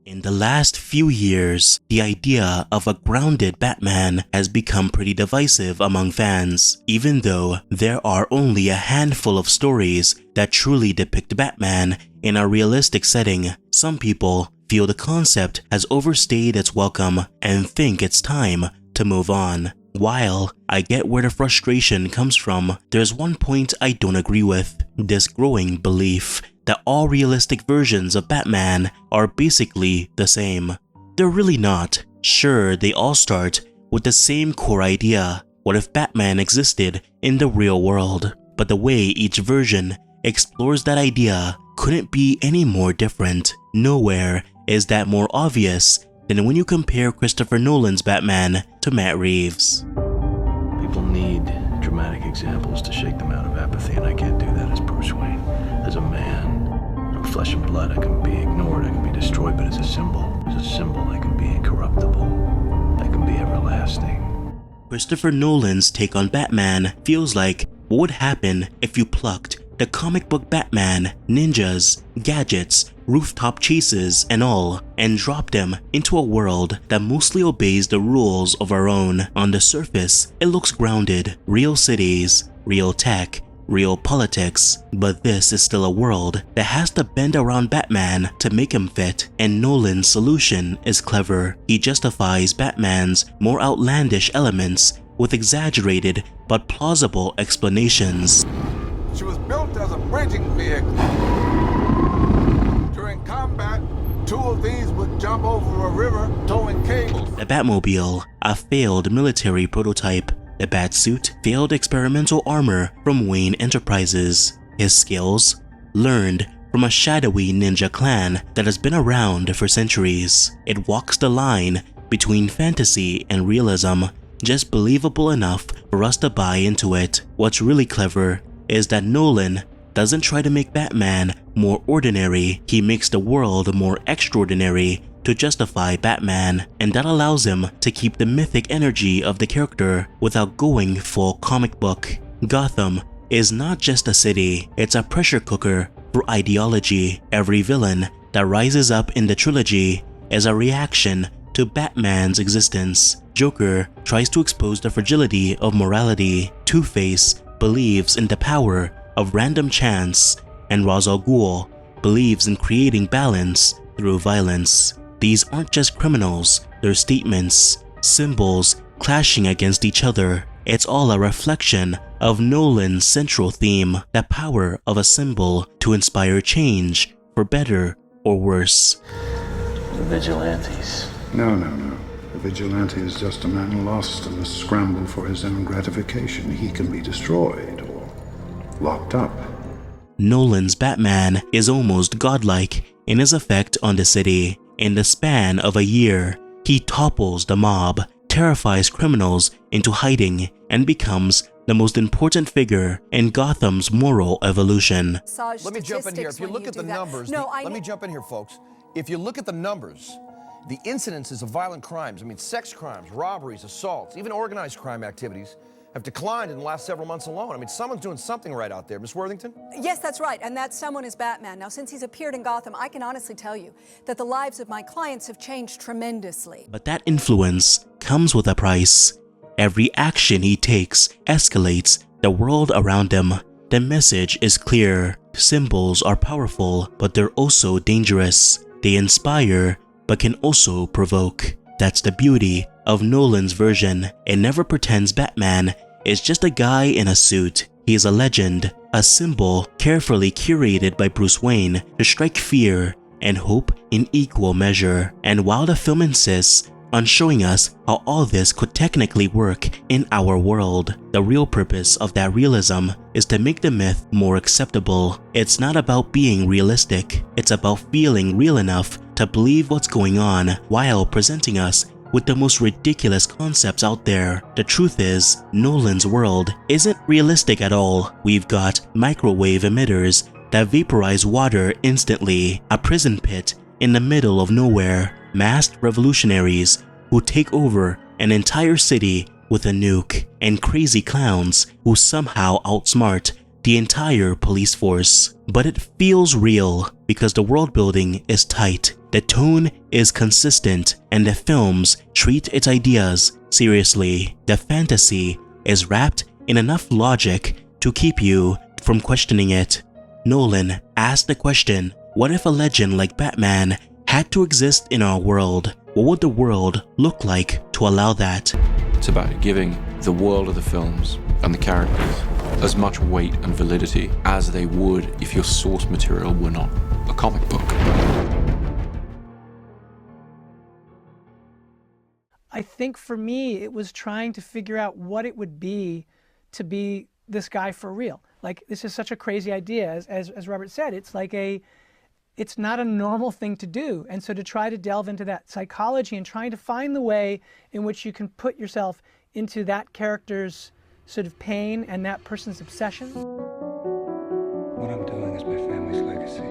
In the last few years, the idea of a grounded Batman has become pretty divisive among fans, even though there are only a handful of stories that truly depict Batman in a realistic setting. Some people feel the concept has overstayed its welcome and think it's time to move on. While I get where the frustration comes from, there's one point I don't agree with: this growing belief that all realistic versions of Batman are basically the same. They're really not. Sure, they all start with the same core idea: what if Batman existed in the real world? But the way each version explores that idea couldn't be any more different. Nowhere is that more obvious than when you compare Christopher Nolan's Batman to Matt Reeves. People need dramatic examples to shake them out of apathy, and I can't do that as Bruce Wayne. As a man, I'm flesh and blood. I can be ignored, I can be destroyed, but as a symbol, I can be incorruptible. I can be everlasting. Christopher Nolan's take on Batman feels like what would happen if you plucked the comic book Batman, ninjas, gadgets, rooftop chases and all, and dropped them into a world that mostly obeys the rules of our own. On the surface, it looks grounded: real cities, real tech, real politics. But this is still a world that has to bend around Batman to make him fit, and Nolan's solution is clever. He justifies Batman's more outlandish elements with exaggerated but plausible explanations. She was built as a bridging vehicle. During combat, two of these would jump over a river towing cables. The Batmobile, a failed military prototype. The Batsuit, failed experimental armor from Wayne Enterprises. His skills, learned from a shadowy ninja clan that has been around for centuries. It walks the line between fantasy and realism, just believable enough for us to buy into it. What's really clever is that Nolan doesn't try to make Batman more ordinary. He makes the world more extraordinary to justify Batman, and that allows him to keep the mythic energy of the character without going full comic book. Gotham is not just a city, it's a pressure cooker for ideology. Every villain that rises up in the trilogy is a reaction to Batman's existence. Joker tries to expose the fragility of morality. Two-Face believes in the power of random chance, and Ra's al Ghul believes in creating balance through violence. These aren't just criminals, they're statements, symbols clashing against each other. It's all a reflection of Nolan's central theme: the power of a symbol to inspire change, for better or worse. The vigilantes. No. The vigilante is just a man lost in the scramble for his own gratification. He can be destroyed or locked up. Nolan's Batman is almost godlike in his effect on the city. In the span of a year, he topples the mob, terrifies criminals into hiding, and becomes the most important figure in Gotham's moral evolution. Let me jump in here. If you look at the numbers, let me jump in here, folks. If you look at the numbers, the incidences of violent crimes, sex crimes, robberies, assaults, even organized crime activities, have declined in the last several months alone. Someone's doing something right out there. Ms. Worthington? Yes, that's right, and that someone is Batman. Now, since he's appeared in Gotham, I can honestly tell you that the lives of my clients have changed tremendously. But that influence comes with a price. Every action he takes escalates the world around him. The message is clear. Symbols are powerful, but they're also dangerous. They inspire, but can also provoke. That's the beauty of Nolan's version. It never pretends Batman is just a guy in a suit. He is a legend, a symbol carefully curated by Bruce Wayne to strike fear and hope in equal measure. And while the film insists on showing us how all this could technically work in our world, the real purpose of that realism is to make the myth more acceptable. It's not about being realistic, it's about feeling real enough to believe what's going on while presenting us with the most ridiculous concepts out there. The truth is, Nolan's world isn't realistic at all. We've got microwave emitters that vaporize water instantly, a prison pit in the middle of nowhere, masked revolutionaries who take over an entire city with a nuke, and crazy clowns who somehow outsmart the entire police force. But it feels real because the world building is tight, the tone is consistent, and the films treat its ideas seriously. The fantasy is wrapped in enough logic to keep you from questioning it. Nolan asked the question, what if a legend like Batman had to exist in our world? What would the world look like to allow that? It's about giving the world of the films and the characters as much weight and validity as they would if your source material were not a comic book. I think for me, it was trying to figure out what it would be to be this guy for real. Like, this is such a crazy idea. As Robert said, it's not a normal thing to do. And so to try to delve into that psychology and trying to find the way in which you can put yourself into that character's sort of pain and that person's obsession. What I'm doing is my family's legacy.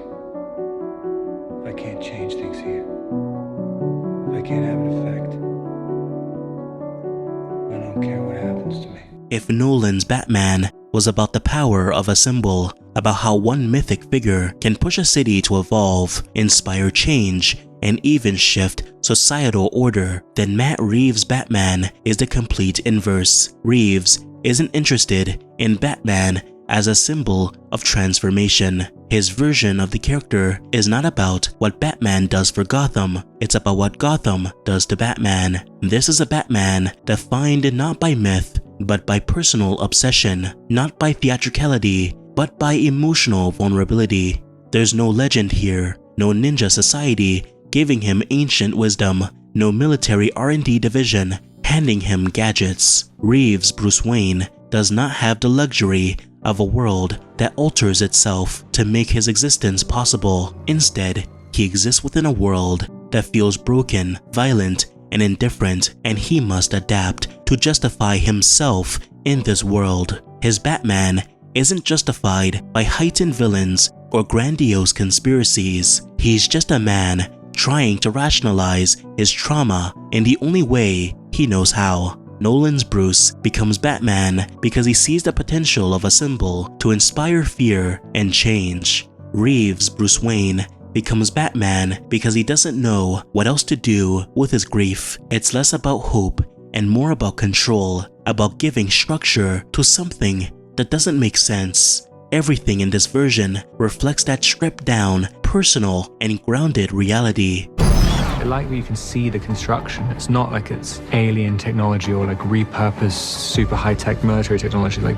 If I can't change things here, if I can't have an effect, I don't care what happens to me. If Nolan's Batman was about the power of a symbol, about how one mythic figure can push a city to evolve, inspire change, and even shift societal order, then Matt Reeves' Batman is the complete inverse. Reeves isn't interested in Batman as a symbol of transformation. His version of the character is not about what Batman does for Gotham, it's about what Gotham does to Batman. This is a Batman defined not by myth, but by personal obsession, not by theatricality, but by emotional vulnerability. There's no legend here, no ninja society giving him ancient wisdom, no military R&D division handing him gadgets. Reeves' Bruce Wayne does not have the luxury of a world that alters itself to make his existence possible. Instead, he exists within a world that feels broken, violent, and indifferent, and he must adapt to justify himself in this world. His Batman isn't justified by heightened villains or grandiose conspiracies. He's just a man trying to rationalize his trauma in the only way he knows how. Nolan's Bruce becomes Batman because he sees the potential of a symbol to inspire fear and change. Reeves' Bruce Wayne becomes Batman because he doesn't know what else to do with his grief. It's less about hope and more about control, about giving structure to something that doesn't make sense. Everything in this version reflects that stripped down, personal, and grounded reality. I like that you can see the construction. It's not like it's alien technology or like repurposed super high-tech military technology. Like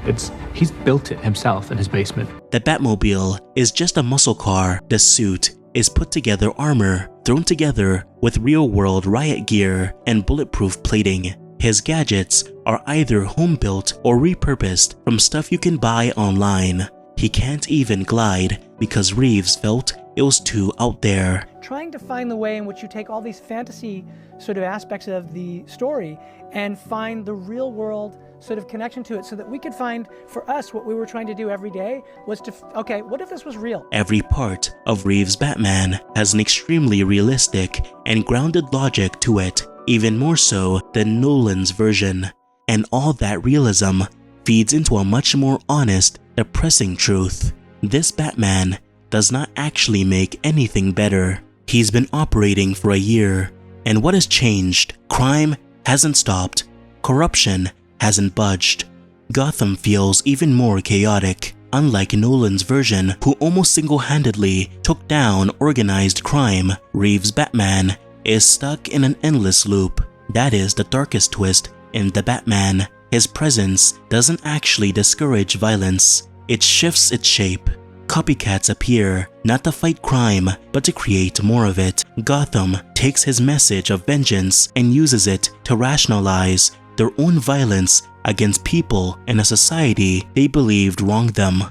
he's built it himself in his basement. The Batmobile is just a muscle car. The suit is put together armor thrown together with real-world riot gear and bulletproof plating. His gadgets are either home-built or repurposed from stuff you can buy online. He can't even glide because Reeves felt it was too out there. Trying to find the way in which you take all these fantasy sort of aspects of the story and find the real world sort of connection to it so that we could find, for us, what we were trying to do every day was to, okay, what if this was real? Every part of Reeves' Batman has an extremely realistic and grounded logic to it, even more so than Nolan's version. And all that realism feeds into a much more honest, depressing truth. This Batman does not actually make anything better. He's been operating for a year, and what has changed? Crime hasn't stopped. Corruption hasn't budged. Gotham feels even more chaotic. Unlike Nolan's version, who almost single-handedly took down organized crime, Reeves' Batman is stuck in an endless loop. That is the darkest twist in the Batman. His presence doesn't actually discourage violence. It shifts its shape. Copycats appear, not to fight crime, but to create more of it. Gotham takes his message of vengeance and uses it to rationalize their own violence against people in a society they believed wronged them.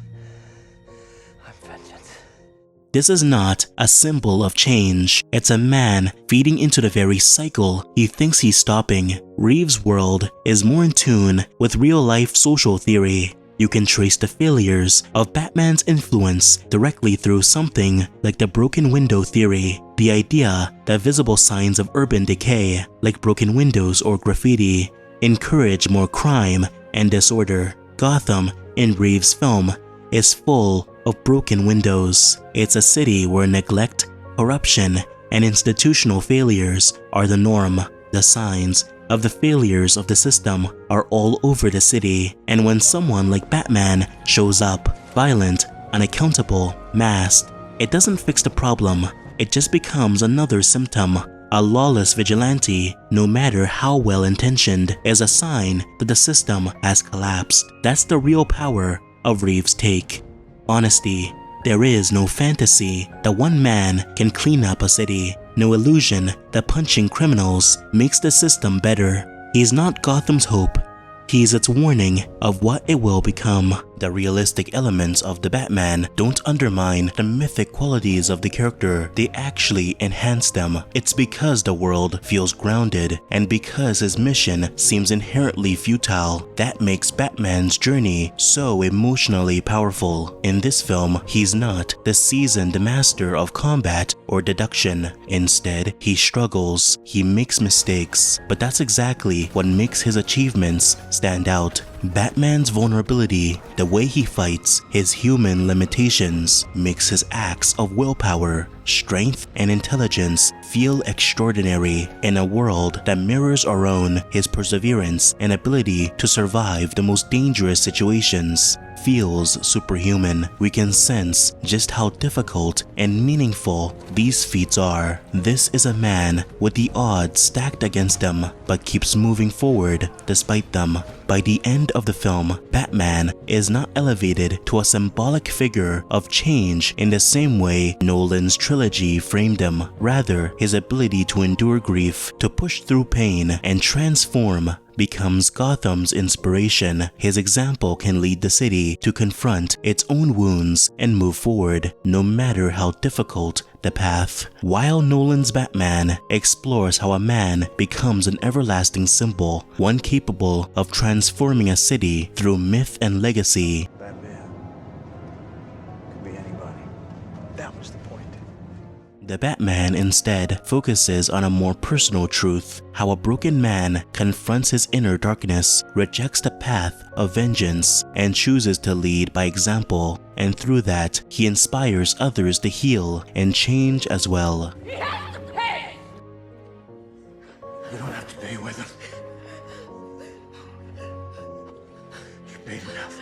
This is not a symbol of change. It's a man feeding into the very cycle he thinks he's stopping. Reeves' world is more in tune with real-life social theory. You can trace the failures of Batman's influence directly through something like the broken window theory, the idea that visible signs of urban decay, like broken windows or graffiti, encourage more crime and disorder. Gotham, in Reeves' film, is full of broken windows. It's a city where neglect, corruption, and institutional failures are the norm. The signs of the failures of the system are all over the city, and when someone like Batman shows up, violent, unaccountable, masked, it doesn't fix the problem, it just becomes another symptom. A lawless vigilante, no matter how well-intentioned, is a sign that the system has collapsed. That's the real power of Reeves' take. Honesty. There is no fantasy that one man can clean up a city, no illusion that punching criminals makes the system better. He's not Gotham's hope, he's its warning of what it will become. The realistic elements of the Batman don't undermine the mythic qualities of the character, they actually enhance them. It's because the world feels grounded and because his mission seems inherently futile that makes Batman's journey so emotionally powerful. In this film, he's not the seasoned master of combat or deduction. Instead, he struggles, he makes mistakes, but that's exactly what makes his achievements stand out. Batman's vulnerability, the way he fights, his human limitations, makes his acts of willpower, strength, and intelligence feel extraordinary. In a world that mirrors our own, his perseverance and ability to survive the most dangerous situations feels superhuman. We can sense just how difficult and meaningful these feats are. This is a man with the odds stacked against him, but keeps moving forward despite them. By the end of the film, Batman is not elevated to a symbolic figure of change in the same way Nolan's trilogy framed him. Rather, his ability to endure grief, to push through pain, and transform becomes Gotham's inspiration. His example can lead the city to confront its own wounds and move forward, no matter how difficult the path. While Nolan's Batman explores how a man becomes an everlasting symbol, one capable of transforming a city through myth and legacy. Batman could be anybody. That was the point. The Batman instead focuses on a more personal truth, how a broken man confronts his inner darkness, rejects the path of vengeance, and chooses to lead by example. And through that, he inspires others to heal and change as well. He has to pay! You don't have to pay with him. You paid enough.